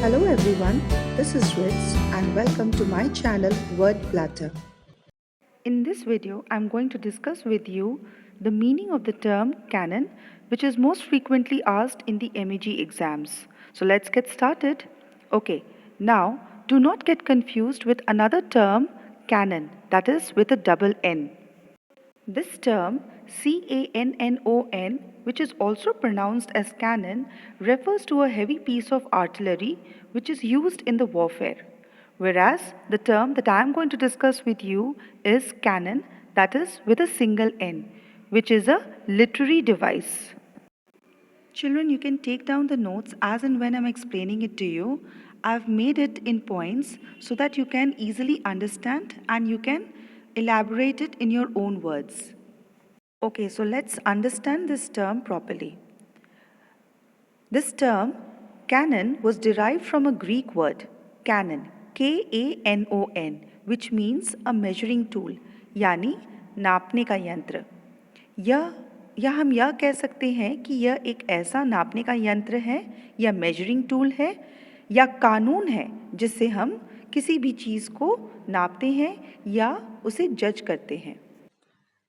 Hello everyone, this is Ritz and welcome to my channel Word Platter. In this video, I'm going to discuss with you the meaning of the term canon, which is most frequently asked in the MEG exams. So let's get started. Okay, now do not get confused with another term, canon, that is with a double N. This term, CANNON, which is also pronounced as cannon, refers to a heavy piece of artillery which is used in the warfare. Whereas the term that I am going to discuss with you is canon, that is with a single N, which is a literary device. Children, you can take down the notes as and when I'm explaining it to you. I've made it in points so that you can easily understand and you can elaborate it in your own words. Okay, so let's understand this term properly. This term, canon, was derived from a Greek word, canon, Kanon, which means a measuring tool, यानी नापने का यंत्र. या हम यह कह सकते हैं कि यह एक ऐसा नापने का यंत्र है या मेजरिंग टूल है या कानून है जिससे हम किसी भी चीज़ को नापते हैं या उसे जज करते हैं.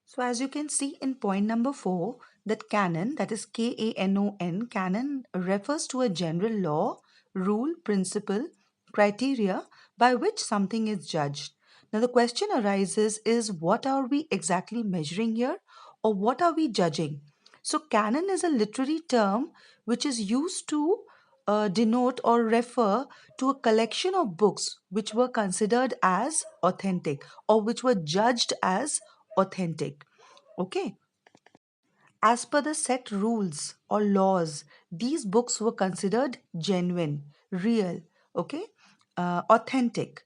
So as you can see in point number 4, that canon, that is Kanon, canon refers to a general law, rule, principle, criteria by which something is judged. Now the question arises is what are we exactly measuring here or what are we judging? So canon is a literary term which is used to denote or refer to a collection of books which were considered as authentic or which were judged as authentic. Okay. As per the set rules or laws, these books were considered genuine, real, okay, authentic.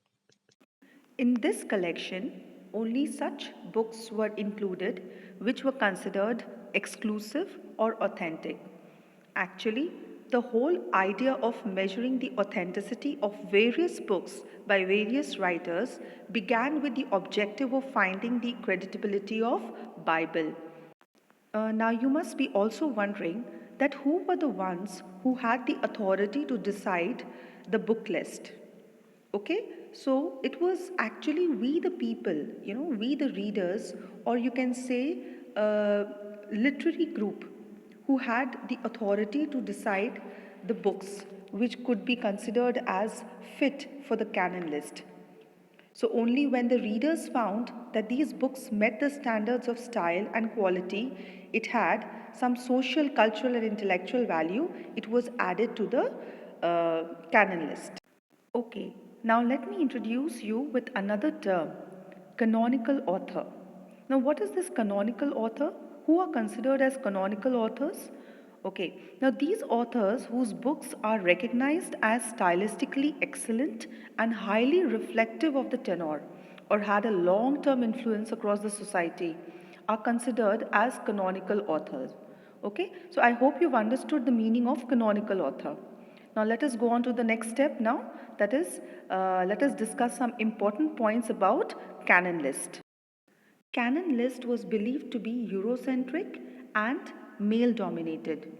In this collection, only such books were included which were considered exclusive or authentic. Actually, the whole idea of measuring the authenticity of various books by various writers began with the objective of finding the credibility of Bible. Now you must be also wondering that who were the ones who had the authority to decide the book list. Okay, so it was actually we the people, we the readers, or you can say literary group who had the authority to decide the books which could be considered as fit for the canon list. So only when the readers found that these books met the standards of style and quality, it had some social, cultural, and intellectual value, it was added to the canon list. Okay, now let me introduce you with another term, canonical author. Now, what is this canonical author? Who are considered as canonical authors? Okay, now these authors whose books are recognized as stylistically excellent and highly reflective of the tenor or had a long term influence across the society are considered as canonical authors. Okay, so I hope you've understood the meaning of canonical author. Now let us go on to the next step now, that is, let us discuss some important points about canon list. Canon list was believed to be Eurocentric and male dominated,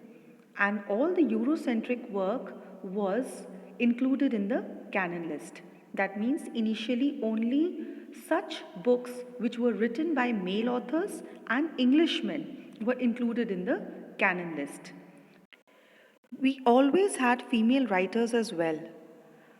and all the Eurocentric work was included in the canon list. That means initially only such books which were written by male authors and Englishmen were included in the canon list. We always had female writers as well.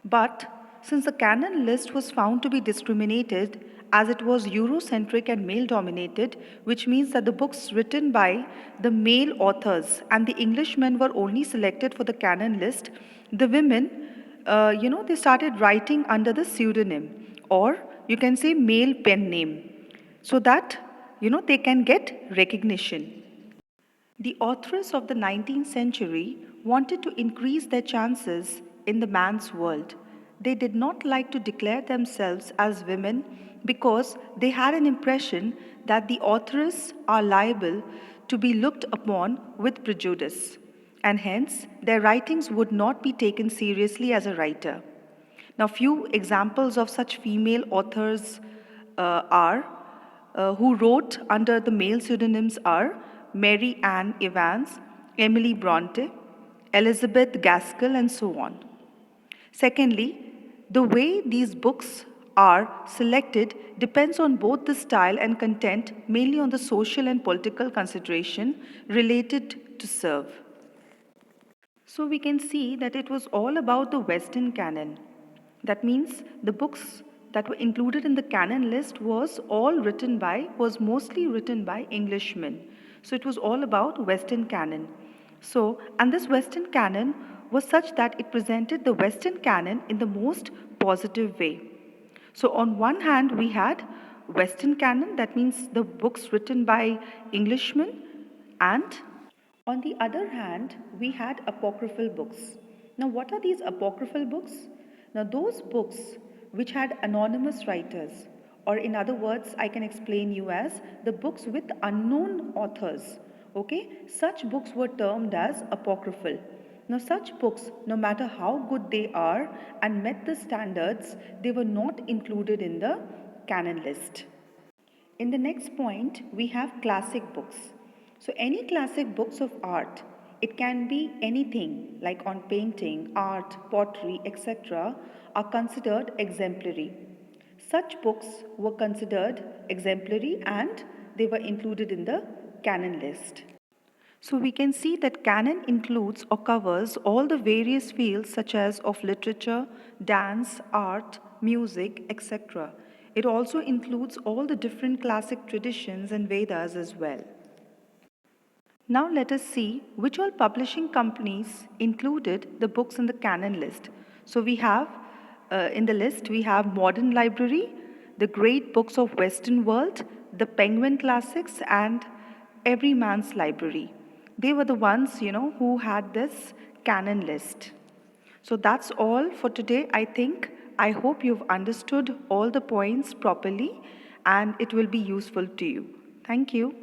But since the canon list was found to be discriminated as it was Eurocentric and male dominated, which means that the books written by the male authors and the Englishmen were only selected for the canon list, the women, they started writing under the pseudonym or you can say male pen name so that, they can get recognition. The authors of the 19th century wanted to increase their chances in the man's world. They did not like to declare themselves as women because they had an impression that the authors are liable to be looked upon with prejudice, and hence their writings would not be taken seriously as a writer. Now, few examples of such female authors are who wrote under the male pseudonyms are Mary Ann Evans, Emily Bronte, Elizabeth Gaskell, and so on. Secondly, the way these books are selected depends on both the style and content, mainly on the social and political consideration related to serve. So we can see that it was all about the Western canon. That means the books that were included in the canon list was mostly written by Englishmen. So it was all about Western canon. So, and this Western canon was such that it presented the Western canon in the most positive way. So, on one hand, we had Western canon, that means the books written by Englishmen, and on the other hand, we had apocryphal books. Now, what are these apocryphal books? Now, those books which had anonymous writers, or in other words, I can explain you as the books with unknown authors. Okay, such books were termed as apocryphal. Now, such books, no matter how good they are and met the standards, they were not included in the canon list. In the next point, we have classic books. So, any classic books of art, it can be anything like on painting, art, pottery, etc., are considered exemplary. Such books were considered exemplary and they were included in the canon list. So we can see that canon includes or covers all the various fields such as of literature, dance, art, music, etc. It also includes all the different classic traditions and Vedas as well. Now let us see which all publishing companies included the books in the canon list. So we have in the list we have Modern Library, the Great Books of Western World, the Penguin Classics and Every Man's Library. They were the ones, who had this canon list. So that's all for today, I think. I hope you've understood all the points properly and it will be useful to you. Thank you.